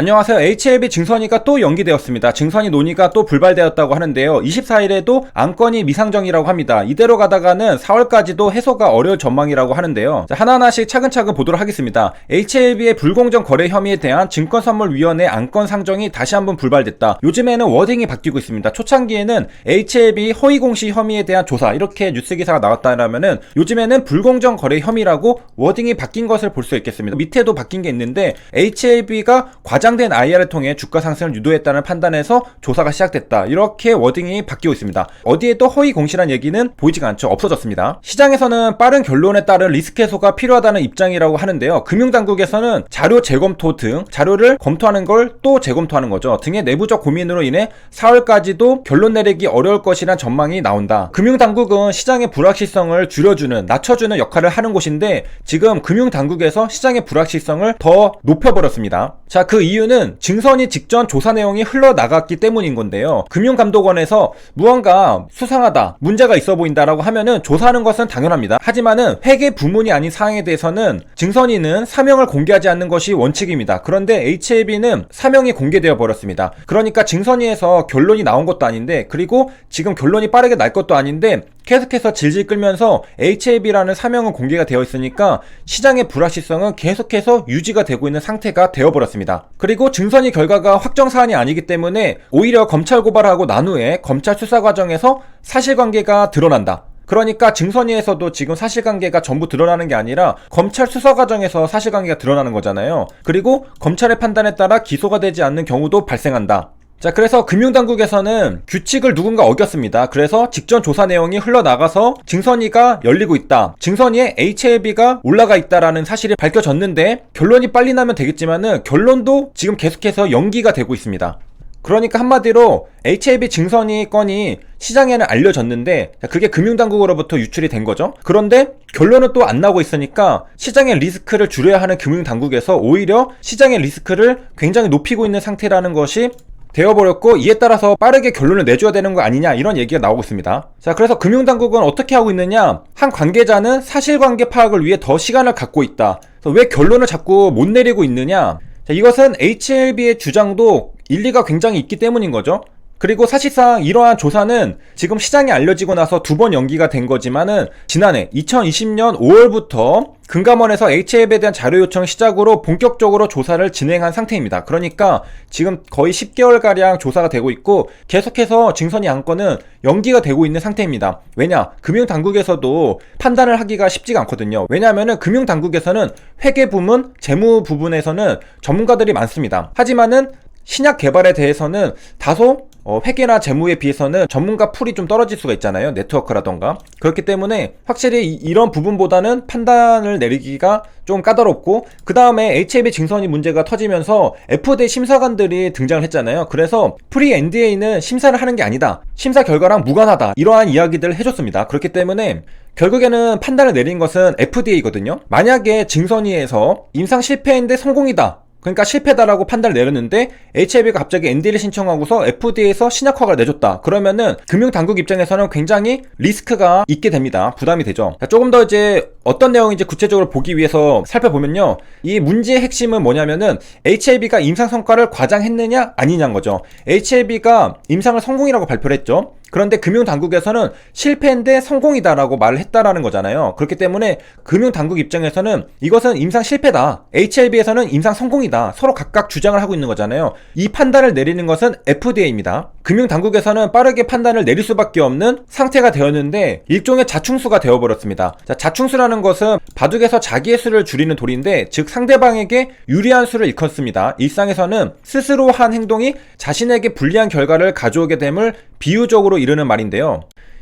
안녕하세요. HLB 증선이가 또 연기되었습니다. 증선이 논의가 또 불발되었다고 하는데요. 24일에도 안건이 미상정이라고 합니다. 이대로 가다가는 4월까지도 해소가 어려울 전망이라고 하는데요. 자, 하나하나씩 차근차근 보도록 하겠습니다. HLB의 불공정 거래 혐의에 대한 증권선물위원회 안건 상정이 다시 한번 불발됐다. 요즘에는 워딩이 바뀌고 있습니다. 초창기에는 HLB 허위공시 혐의에 대한 조사 이렇게 뉴스 기사가 나왔다라면은 요즘에는 불공정 거래 혐의라고 워딩이 바뀐 것을 볼 수 있겠습니다. 밑에도 바뀐 게 있는데 HLB가 과장된 IR을 통해 주가 상승을 유도했다는 판단에서 조사가 시작됐다. 이렇게 워딩이 바뀌고 있습니다. 어디에도 허위 공시란 얘기는 보이지가 않죠. 없어졌습니다. 시장에서는 빠른 결론에 따른 리스크 해소가 필요하다는 입장이라고 하는데요. 금융당국에서는 자료 재검토 등 자료를 검토하는 걸 또 재검토하는 거죠. 등의 내부적 고민으로 인해 4월까지도 결론 내리기 어려울 것이란 전망이 나온다. 금융당국은 시장의 불확실성을 줄여주는, 낮춰주는 역할을 하는 곳인데 지금 금융당국에서 시장의 불확실성을 더 높여버렸습니다. 자, 그 이유는 증선이 직전 조사 내용이 흘러나갔기 때문인 건데요. 금융감독원에서 무언가 수상하다, 문제가 있어 보인다라고 하면은 조사하는 것은 당연합니다. 하지만은 회계 부문이 아닌 사항에 대해서는 증선이는 사명을 공개하지 않는 것이 원칙입니다. 그런데 HLB는 사명이 공개되어 버렸습니다. 그러니까 증선이에서 결론이 나온 것도 아닌데, 그리고 지금 결론이 빠르게 날 것도 아닌데 계속해서 질질 끌면서 HLB라는 사명은 공개가 되어 있으니까 시장의 불확실성은 계속해서 유지가 되고 있는 상태가 되어버렸습니다. 그리고 증선이 결과가 확정사안이 아니기 때문에 오히려 검찰 고발하고 난 후에 검찰 수사 과정에서 사실관계가 드러난다. 그러니까 증선이에서도 지금 사실관계가 전부 드러나는 게 아니라 검찰 수사 과정에서 사실관계가 드러나는 거잖아요. 그리고 검찰의 판단에 따라 기소가 되지 않는 경우도 발생한다. 자, 그래서 금융당국에서는 규칙을 누군가 어겼습니다. 그래서 직전 조사 내용이 흘러나가서 증선이가 열리고 있다, 증선이에 HLB가 올라가 있다라는 사실이 밝혀졌는데 결론이 빨리 나면 되겠지만은 결론도 지금 계속해서 연기가 되고 있습니다. 그러니까 한마디로 HLB 증선이 건이 시장에는 알려졌는데 그게 금융당국으로부터 유출이 된 거죠. 그런데 결론은 또 안 나고 있으니까 시장의 리스크를 줄여야 하는 금융당국에서 오히려 시장의 리스크를 굉장히 높이고 있는 상태라는 것이 되어버렸고, 이에 따라서 빠르게 결론을 내줘야 되는 거 아니냐, 이런 얘기가 나오고 있습니다. 자, 그래서 금융당국은 어떻게 하고 있느냐, 한 관계자는 사실관계 파악을 위해 더 시간을 갖고 있다. 그래서 왜 결론을 자꾸 못 내리고 있느냐, 자, 이것은 HLB의 주장도 일리가 굉장히 있기 때문인 거죠. 그리고 사실상 이러한 조사는 지금 시장에 알려지고 나서 2번 연기가 된 거지만은 지난해 2020년 5월부터 금감원에서 HLB에 대한 자료 요청 시작으로 본격적으로 조사를 진행한 상태입니다. 그러니까 지금 거의 10개월가량 조사가 되고 있고 계속해서 증선이 안건은 연기가 되고 있는 상태입니다. 왜냐? 금융당국에서도 판단을 하기가 쉽지가 않거든요. 왜냐하면은 금융당국에서는 회계 부문, 재무 부분에서는 전문가들이 많습니다. 하지만은 신약 개발에 대해서는 다소 회계나 재무에 비해서는 전문가 풀이 좀 떨어질 수가 있잖아요. 네트워크라던가. 그렇기 때문에 확실히 이런 부분보다는 판단을 내리기가 좀 까다롭고, 그 다음에 HLB 증선이 문제가 터지면서 FDA 심사관들이 등장을 했잖아요. 그래서 프리 NDA는 심사를 하는 게 아니다, 심사 결과랑 무관하다, 이러한 이야기들을 해줬습니다. 그렇기 때문에 결국에는 판단을 내린 것은 FDA거든요. 만약에 증선이에서 임상 실패인데 성공이다, 그러니까 실패다라고 판단을 내렸는데 HLB가 갑자기 NDA를 신청하고서 FDA에서 신약 허가를 내줬다, 그러면은 금융당국 입장에서는 굉장히 리스크가 있게 됩니다. 부담이 되죠. 자, 조금 더 이제 어떤 내용인지 구체적으로 보기 위해서 살펴보면요, 이 문제의 핵심은 뭐냐면은 HLB가 임상 성과를 과장했느냐 아니냐인 거죠. HLB가 임상을 성공이라고 발표를 했죠. 그런데 금융당국에서는 실패인데 성공이다라고 말을 했다라는 거잖아요. 그렇기 때문에 금융당국 입장에서는 이것은 임상 실패다, HLB에서는 임상 성공이다, 서로 각각 주장을 하고 있는 거잖아요. 이 판단을 내리는 것은 FDA입니다. 금융당국에서는 빠르게 판단을 내릴 수밖에 없는 상태가 되었는데 일종의 자충수가 되어버렸습니다. 자, 자충수라는 것은 바둑에서 자기의 수를 줄이는 돌인데, 즉 상대방에게 유리한 수를 일컫습니다. 일상에서는 스스로 한 행동이 자신에게 불리한 결과를 가져오게 됨을 비유적으로 이르는 말인데요.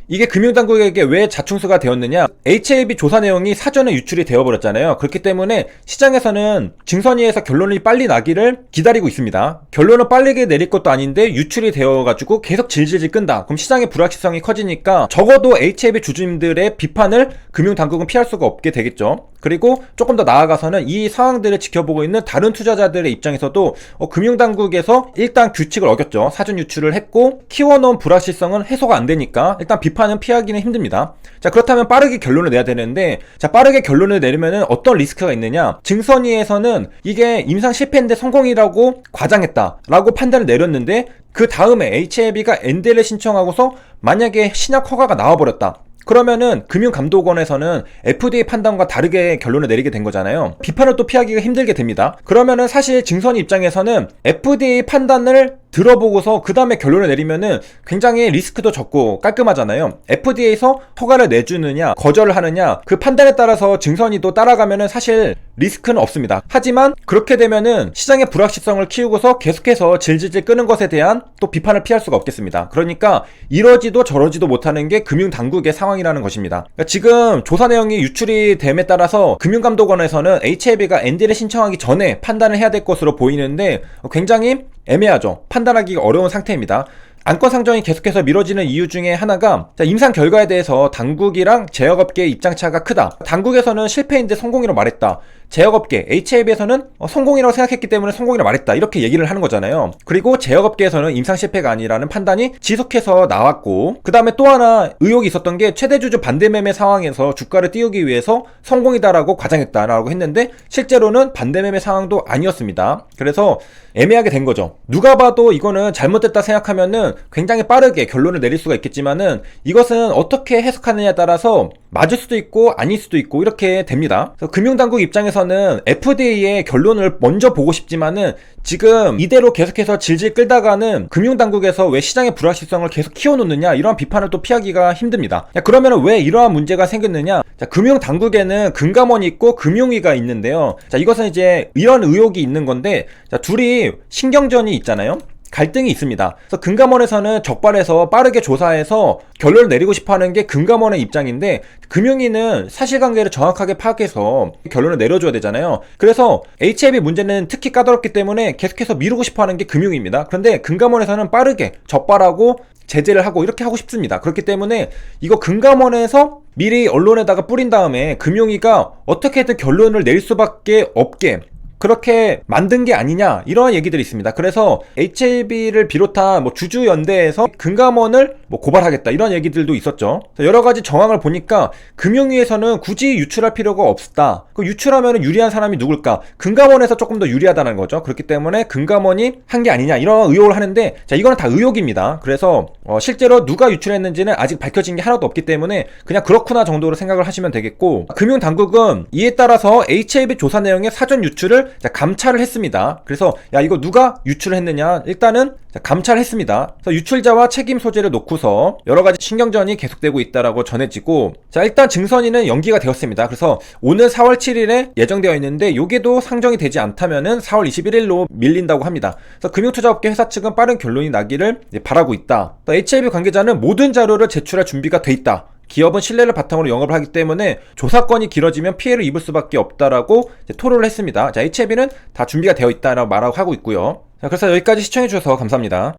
이게 금융당국에게 왜 자충수가 되었느냐, HLB 조사 내용이 사전에 유출이 되어버렸잖아요. 그렇기 때문에 시장에서는 증선이에서 결론이 빨리 나기를 기다리고 있습니다. 결론을 빠르게 내릴 것도 아닌데 유출이 되어가지고 계속 질질질 끈다. 그럼 시장의 불확실성이 커지니까 적어도 HLB 주주님들의 비판을 금융당국은 피할 수가 없게 되겠죠. 그리고 조금 더 나아가서는 이 상황들을 지켜보고 있는 다른 투자자들의 입장에서도 금융당국에서 일단 규칙을 어겼죠. 사전 유출을 했고 키워놓은 불확실성은 해소가 안 되니까 일단 비판은 피하기는 힘듭니다. 자, 그렇다면 빠르게 결론을 내야 되는데, 자, 빠르게 결론을 내리면은 어떤 리스크가 있느냐? 증선위에서는 이게 임상 실패인데 성공이라고 과장했다라고 판단을 내렸는데, 그 다음에 HLB가 NDA를 신청하고서 만약에 신약 허가가 나와버렸다. 그러면은 금융감독원에서는 FDA 판단과 다르게 결론을 내리게 된 거잖아요. 비판을 또 피하기가 힘들게 됩니다. 그러면은 사실 증선위 입장에서는 FDA 판단을 들어보고서 그 다음에 결론을 내리면은 굉장히 리스크도 적고 깔끔하잖아요. FDA에서 허가를 내주느냐 거절을 하느냐 그 판단에 따라서 증선위도 따라가면은 사실 리스크는 없습니다. 하지만 그렇게 되면은 시장의 불확실성을 키우고서 계속해서 질질질 끄는 것에 대한 또 비판을 피할 수가 없겠습니다. 그러니까 이러지도 저러지도 못하는 게 금융당국의 상황이라는 것입니다. 그러니까 지금 조사 내용이 유출이 됨에 따라서 금융감독원에서는 HLB가 NDA를 신청하기 전에 판단을 해야 될 것으로 보이는데 굉장히 애매하죠. 판단하기가 어려운 상태입니다. 안건 상정이 계속해서 미뤄지는 이유 중에 하나가 임상 결과에 대해서 당국이랑 제약업계의 입장차가 크다. 당국에서는 실패인데 성공이라고 말했다. 제약업계, HLB에서는 성공이라고 생각했기 때문에 성공이라고 말했다. 이렇게 얘기를 하는 거잖아요. 그리고 제약업계에서는 임상 실패가 아니라는 판단이 지속해서 나왔고, 그 다음에 또 하나 의혹이 있었던 게 최대주주 반대매매 상황에서 주가를 띄우기 위해서 성공이다라고 과장했다라고 했는데 실제로는 반대매매 상황도 아니었습니다. 그래서 애매하게 된 거죠. 누가 봐도 이거는 잘못됐다 생각하면은 굉장히 빠르게 결론을 내릴 수가 있겠지만은 이것은 어떻게 해석하느냐에 따라서 맞을 수도 있고 아닐 수도 있고 이렇게 됩니다. 그래서 금융당국 입장에서는 FDA의 결론을 먼저 보고 싶지만은 지금 이대로 계속해서 질질 끌다가는 금융당국에서 왜 시장의 불확실성을 계속 키워놓느냐 이러한 비판을 또 피하기가 힘듭니다. 그러면 왜 이러한 문제가 생겼느냐? 자, 금융당국에는 금감원이 있고 금융위가 있는데요. 자, 이것은 이제 이런 의혹이 있는 건데, 자, 둘이 신경전이 있잖아요. 갈등이 있습니다. 그래서 금감원에서는 적발해서 빠르게 조사해서 결론을 내리고 싶어하는 게 금감원의 입장인데, 금융위는 사실관계를 정확하게 파악해서 결론을 내려줘야 되잖아요. 그래서 HLB 문제는 특히 까다롭기 때문에 계속해서 미루고 싶어하는 게 금융위입니다. 그런데 금감원에서는 빠르게 적발하고 제재를 하고 이렇게 하고 싶습니다. 그렇기 때문에 이거 금감원에서 미리 언론에다가 뿌린 다음에 금융위가 어떻게든 결론을 내릴 수밖에 없게 그렇게 만든 게 아니냐 이런 얘기들이 있습니다. 그래서 HLB를 비롯한 주주연대에서 금감원을 고발하겠다 이런 얘기들도 있었죠. 여러 가지 정황을 보니까 금융위에서는 굳이 유출할 필요가 없다. 그 유출하면 유리한 사람이 누굴까? 금감원에서 조금 더 유리하다는 거죠. 그렇기 때문에 금감원이 한 게 아니냐 이런 의혹을 하는데, 자, 이거는 다 의혹입니다. 그래서 실제로 누가 유출했는지는 아직 밝혀진 게 하나도 없기 때문에 그냥 그렇구나 정도로 생각을 하시면 되겠고, 금융당국은 이에 따라서 HLB 조사 내용의 사전 유출을 감찰을 했습니다. 그래서 이거 누가 유출을 했느냐 일단은 감찰을 했습니다. 그래서 유출자와 책임 소재를 놓고서 여러 가지 신경전이 계속되고 있다라고 전해지고, 자, 일단 증선위는 연기가 되었습니다. 그래서 오늘 4월 7일에 예정되어 있는데 요게도 상정이 되지 않다면은 4월 21일로 밀린다고 합니다. 그래서 금융투자업계 회사 측은 빠른 결론이 나기를 바라고 있다. 또 HLB 관계자는 모든 자료를 제출할 준비가 돼 있다. 기업은 신뢰를 바탕으로 영업을 하기 때문에 조사건이 길어지면 피해를 입을 수밖에 없다라고 토로를 했습니다. 자, HLB는 다 준비가 되어 있다라고 말하고 하고 있고요. 자, 그래서 여기까지 시청해주셔서 감사합니다.